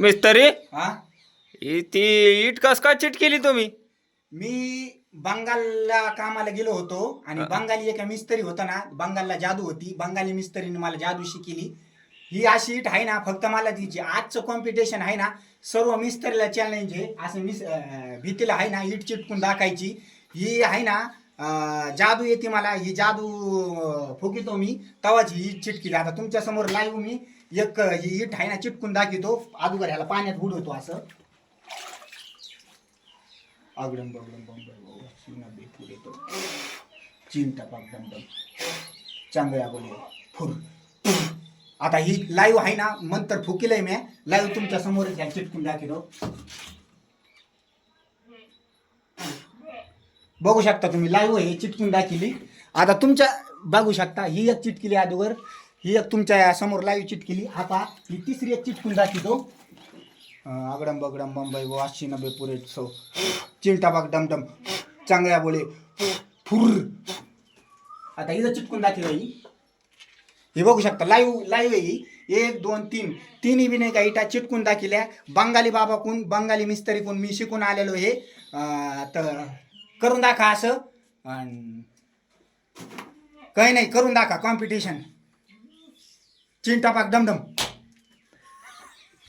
मिस्त्री हा ती इट कस का चिट केली तुम्ही? मी बंगालला कामाला गेलो होतो आणि बंगाली एका मिस्त्री होता ना, बंगालला जादू होती. बंगाली मिस्त्रीने मला जादू शिकली. ही अशी इट आहे ना, फक्त मला तिची आजचं कॉम्पिटिशन आहे ना, सर्व मिस्त्रीला चॅलेंज आहे. असं भीतीला आहे ना इट चिटकून दाखायची. ही आहे ना जादू येते मला. ही जादू फुकितो मी तवाची ही चिटकी. आता तुमच्या समोर लाईव्ह मी एक ही इट आहे ना चिटकून दाखवतो. अगोदर ह्याला पाण्यात बुडवतो असं. अगडम बगडम बंब सीना बेफुर येतो चिंता पागडम डम चांगल्या बोले फुर. आता ही लाईव्ह आहे ना, मंतर फुकिलंय मी लाईव्ह तुमच्या समोर चिटकून दाखवतो. बघू शकता तुम्ही लाईव्ह हे चिटकून दाखवली. आता तुमच्या बघू शकता ही एक चिटकिली अगोदर, ही एक तुमच्या समोर लाईव्ह चिटकिली. आता ही तिसरी एक चिटकून दाखवतो. अगडम बगडम बंबई वो 80-90 पुरे 100 चिंटा बाग डमडम चांगल्या बोले फुर. आता हिचं चिटकून दाखवलं ही. हे बघू शकता लाईव्ह आहे ही. 1 2 3 तिन्ही बी नाही का इटा चिटकून दाखवल्या. बंगाली बाबाकून बंगाली मिस्त्रीकून मी शिकून आलेलो हे. तर करून दाखवा असं. काही नाही करून दाखवा कॉम्पिटिशन. चिंटा पाक डमडम.